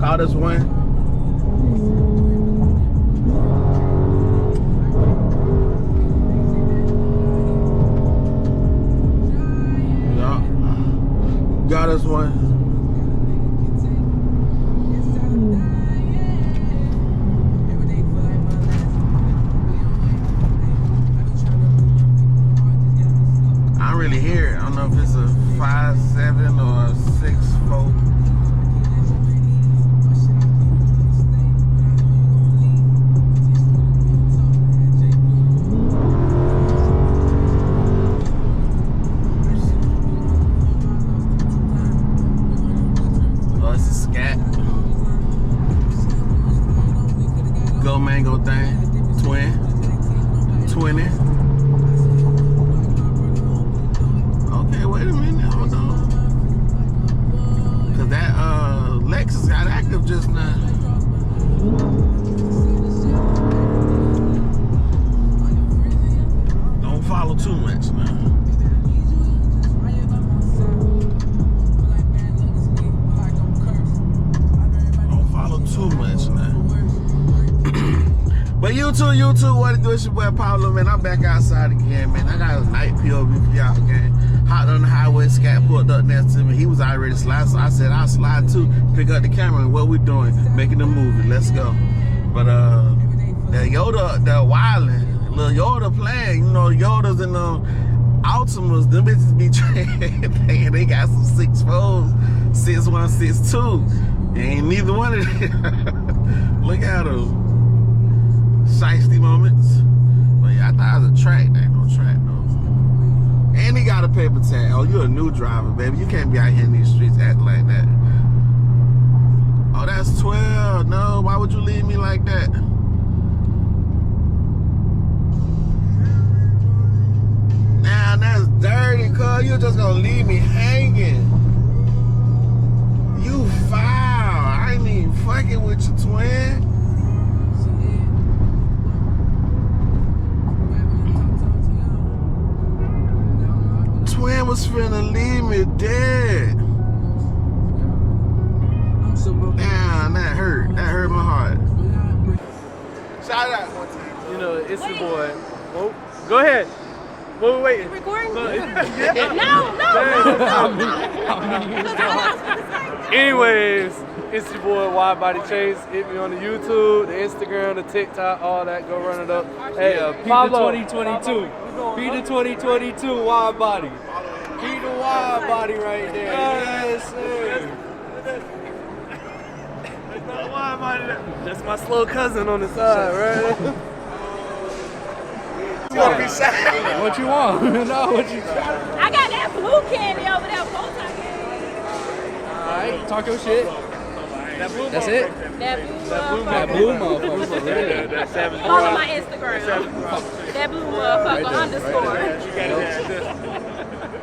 Call this one. Yeah. Got us one. I don't really hear it. I don't know if it's a 5.7 or a 6.4. Mango thing, twin, 20. Okay, wait a minute, hold on. Cause that Lexus got active just now. Don't follow too much now. Don't follow too much now. But YouTube, what it do? It's your boy Pablo, man. I'm back outside again, man. I got a night POV for y'all again. Hopped on the highway, Scat pulled up next to me. He was already sliding, so I said I'll slide too. Pick up the camera and what we doing? Making a movie. Let's go. But the Yoda, the wildin', little Yoda playing, you know, Yodas and Altimas, them bitches be trying. They got some 6.4s, 6.1, 6.2. Ain't neither one of them. Look at them. Shiesty moments. But yeah, I thought it was a track. There ain't no track though. And he got a paper tag. Oh, you're a new driver, baby. You can't be out here in these streets acting like that. Oh, that's 12. No, why would you leave me like that? Now that's dirty, cuz. You're just gonna leave me hanging. You foul. I ain't even fucking with you, twin. Twin was finna leave me dead. Damn, that hurt. That hurt my heart. Shout out one time. You know, it's your boy. Oh, go ahead. What we waiting? You recording? No. Anyways, it's your boy Wide Body Chase. Hit me on the YouTube, the Instagram, the TikTok, all that. Go run it up. Hey, Pablo. 2022. Be the 2022 Wide Body. Be the Wide Body right there. Yes, sir. That's my slow cousin on the side, right? You wanna be shy? What you want? No, what you want? I got that blue candy over there, multi-candy. Alright, talk your shit. That's it? That Blue motherfucker. That's savage. Follow my Instagram. That blue motherfucker underscore.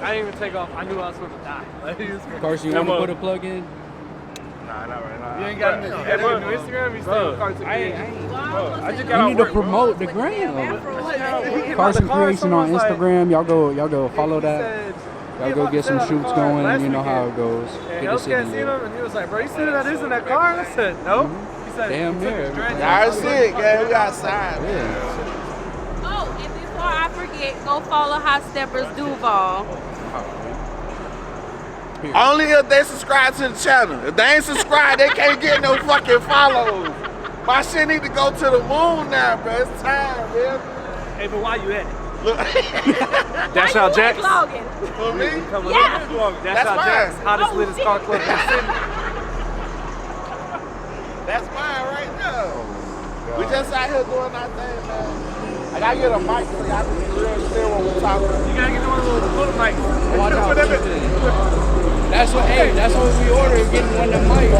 I didn't even take off. I knew I was supposed to die. Carson, you want to put a plug in? Nah, not right now. You ain't got new Instagram? You still Carson? I just got You need to promote the gram. Carson Creation on Instagram. Y'all go follow that. Y'all go get some shoots going. You know how it goes. And Hellcat seen him and he was like, bro, you see that is in that car? And I said, no. He said, damn near. I see it, gang. We outside. Yeah. Oh, and before I forget, go follow Hot Steppers Duval. Only if they subscribe to the channel. If they ain't subscribed, they can't get no fucking follows. My shit need to go to the moon now, bro. It's time, man. hey, but why you at it? Look. That's how Jack's. For me? Yeah. That's how Jack's hottest littest car club in the city. That's mine right now. We just out here doing our thing, man. I gotta get a mic so y'all can be real still when we're talking. You gotta get one of those little mics. Watch out. That's what we ordered, getting one of the mics.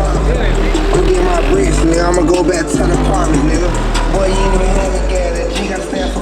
Go get my bricks, nigga. I'ma go back to the apartment, nigga. Boy, you ain't even had me get it. G gotta stand for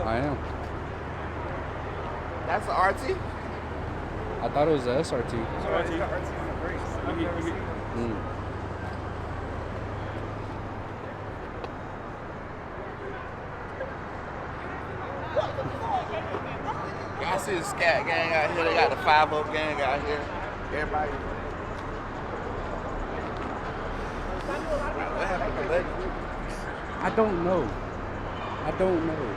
I am. That's an RT? I thought it was a SRT. Mm. Y'all see the scat gang out here? They got the 5-0 gang out here. Everybody. What happened to Lady? I don't know. I don't know.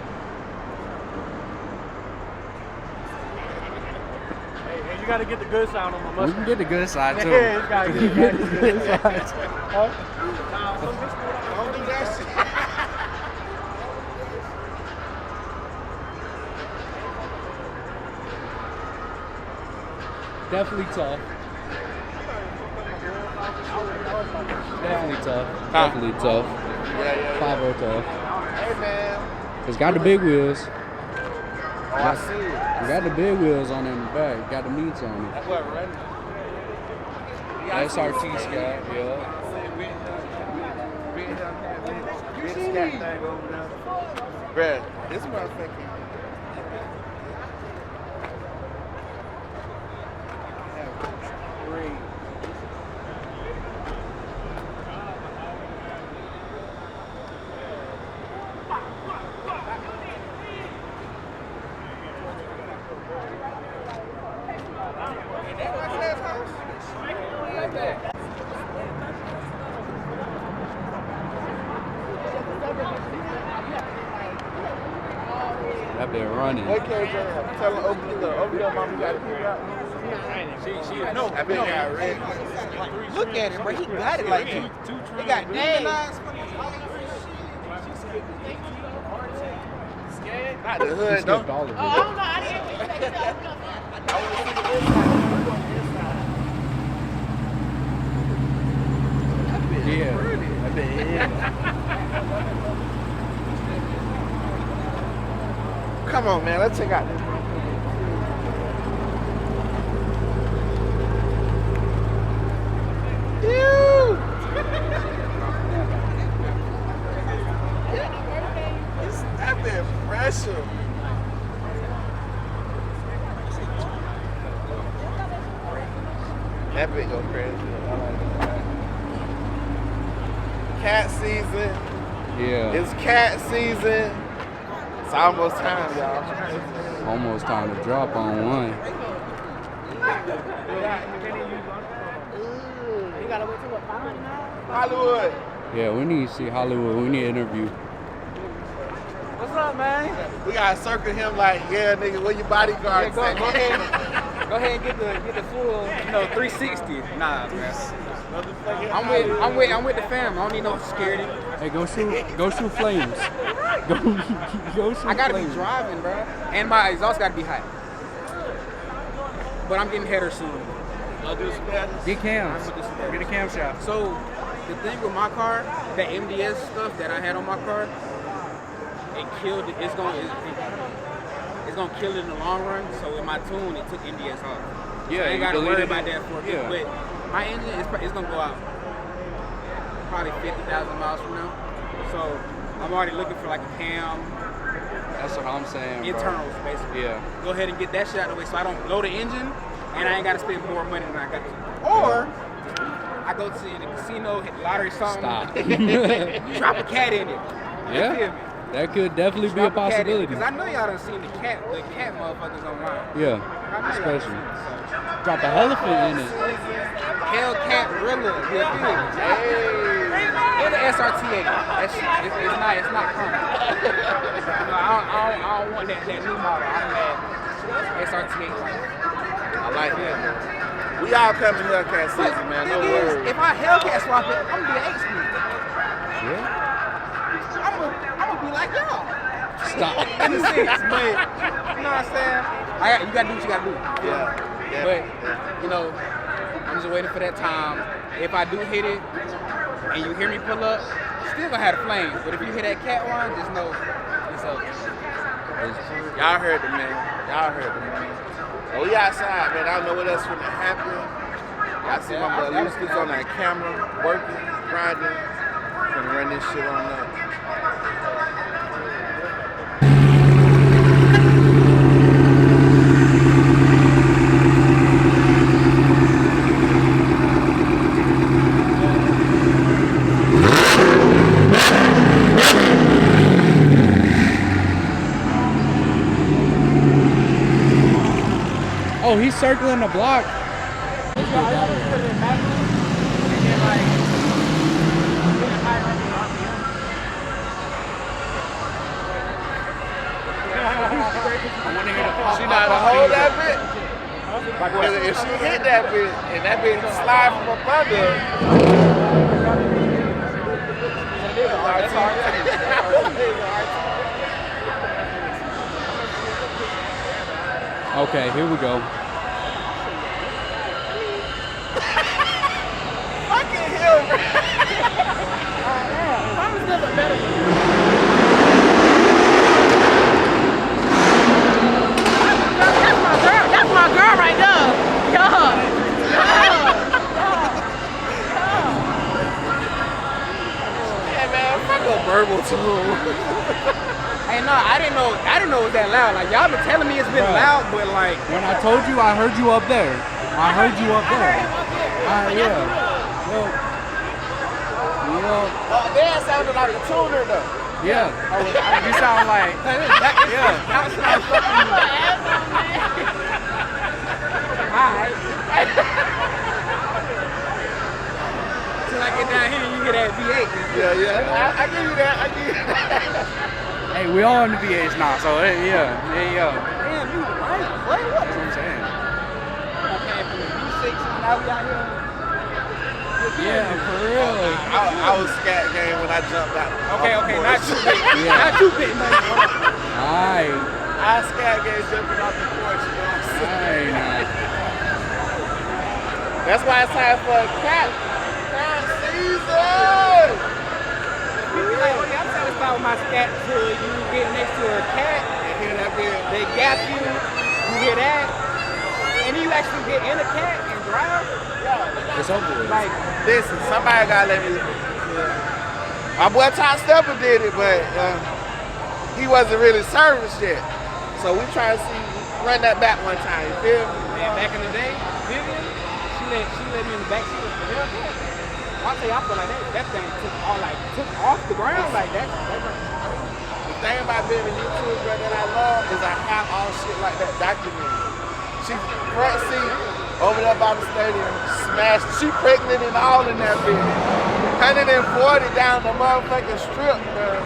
Hey, you gotta get the good sound on my We Mustang. can get the good side too. Yeah, you gotta get the good side. Don't do that shit. Definitely tough. Definitely tough. Huh? Definitely tough. Yeah. 5-0 tough. Hey, man. It's got the big wheels. Oh, I see it. You got the big wheels on it in the back. Got the meats on it. That's what running. SRT Sky, yeah. Big scat thing over there. Bruh, this motherfucker. That been running. What KJ? Tell her open the door. Open your mama got to keep it out. No, That bitch got red. look at it, bro. He got it like he got demonized. Not the He hood, skipped though. all of it. I don't know. I didn't I want to see the inside. Yeah. That been hit. Come on, man. Let's check out this. Ew! That been pressure. That bit go crazy. I like that. Cat season. Yeah. It's cat season. It's almost time, y'all. Almost time to drop on one. You gotta wait till what, 500 Hollywood. Yeah, we need to see Hollywood. We need an interview. What's up, man? We gotta circle him like, yeah, nigga, where your bodyguard Go at? ahead and get the full, 360. Nah, man. I'm with the fam. I don't need no security. Hey, go shoot flames. Go shoot I gotta flames. be driving, bro, and my exhaust gotta be high. But I'm getting header soon. Get cams. Get a cam shot. So the thing with my car, the MDS stuff that I had on my car, it killed it. It's gonna kill it in the long run. So in my tune, it took MDS off. Yeah, so I ain't you gotta worry deleted about it. that for a bit. Yeah. But my engine is gonna go out probably 50,000 miles from now. So I'm already looking for like a cam, That's what I'm saying, bro. internals basically. Yeah. Go ahead and get that shit out of the way so I don't blow the engine and I ain't gotta spend more money than I got to. Or I go to the casino, hit the lottery something. Stop. Drop a cat in it. You feel Yeah. me? That could definitely be a possibility. Because I know y'all done seen the cat motherfuckers online. Yeah. I know Especially. y'all done seen it. Drop a elephant in it. Hellcat Rilla, you feel me? And the SRT8. That shit, it's not common. I don't want that new model. I'm mad. SRT8 right. I like that. We all coming Hellcat season, man. No Thing is, worries. if I Hellcat swap it, I'm gonna be an 8-speed. Yeah. I'm gonna be like y'all. Stop. In a sense, but you know what I'm saying? You gotta do what you gotta do. Yeah. But I'm just waiting for that time. If I do hit it and you hear me pull up, still gonna have the flames. But if you hear that cat one, just know it's up. Y'all heard the man. Y'all heard the man. Oh, we outside, man. I don't know what else gonna happen. Y'all see my boy Lucas on that camera, working, grinding. Gonna run this shit on up. Oh, he's circling the block. She know how to hold that bit. If she hit that bit and that bit slide from up under, Okay, here we go. fucking hell, bro. That's my girl right there. Yeah, man, fuck a verbal tune. Hey, no, I didn't know it was that loud. Like, y'all been telling me it's been loud, but like, When I told you, I heard you up there. I heard you up there. Yeah. That sounded like a tuner though. Yeah. you sound like, alright. Till I get down here, you hear that V8. Yeah. I give you that. I give you that. Hey, we all in the VAs now, so yeah, there you go. Damn, you right. What? That's what I'm saying. Okay, from the V6 and now we out here. Yeah, for real. I was scat game when I jumped out. Okay, not too big. Yeah. Not too big, man. Alright. I scat game jumping off the porch. You know what I'm saying? Alright. That's why it's time for a cat season. I'm satisfied with my scat till you get next to a cat and hear that bit. They gap you, you hear that, and then you actually get in a cat and drive. It's over with. Like, Listen, somebody gotta let me. My boy Top Stepper did it, but he wasn't really serviced yet. So we try to run that back one time. You feel me? man, back in the day, Vivian, she let me in the back seat of the Hellcat. I'll tell you, I feel like that thing took off the ground like that. The thing about being a YouTuber that I love is I have all shit like that documented. She front seat over there by the stadium, smashed. She pregnant and all in that bitch. 140 down the motherfucking strip, bro.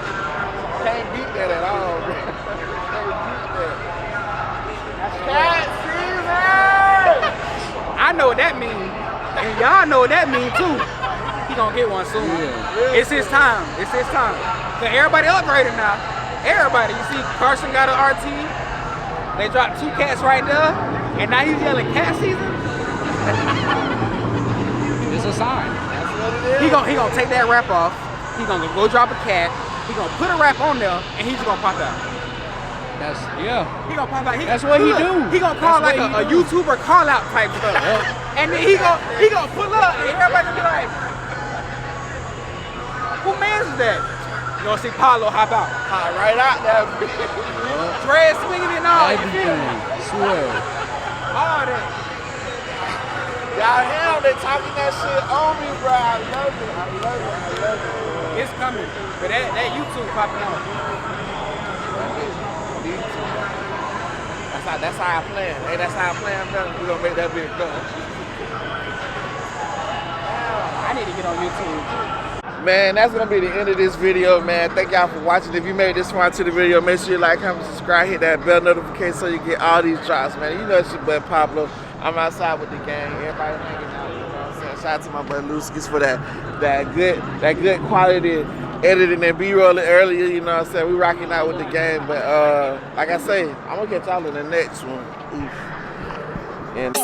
Can't beat that at all, bro. Can't beat that. Cat season! I know what that means, and y'all know what that means too. He gonna get one soon. Yeah. It's his time. It's his time. So everybody upgraded now. Everybody. You see, Carson got an RT. They dropped 2 cats right there, and now he's yelling cat season. It's a sign. That's what it is. He gonna take that wrap off. He gonna go drop a cat. He gonna put a wrap on there, and he's just gonna pop out. Yeah. He gonna pop out. That's what he do. He gonna call That's like what a he do. YouTuber call out type stuff. And then he gonna pull up, and everybody gonna be like, "Who man's is that?" You gonna see Paulo hop out. Right out there, bitch. Dread swinging and all. You feel Everything. me? Swear. All that. Y'all hear them? They talking that shit on me, bro. I love it. I love it. I love it. It's coming. But that YouTube popping off. That's how I plan. Hey, that's how I plan, brother. We gonna make that bitch go. I need to get on YouTube. Man, that's gonna be the end of this video, man. Thank y'all for watching. If you made this far to the video, make sure you like, comment, subscribe, hit that bell notification so you get all these drops, man. You know it's your boy Pablo. I'm outside with the gang. Everybody hanging out. You know what I'm saying? Shout out to my boy Luskis for that good quality editing and B-rolling earlier. You know what I'm saying? We rocking out with the gang, but like I say, I'm gonna catch y'all in the next one. Oof. And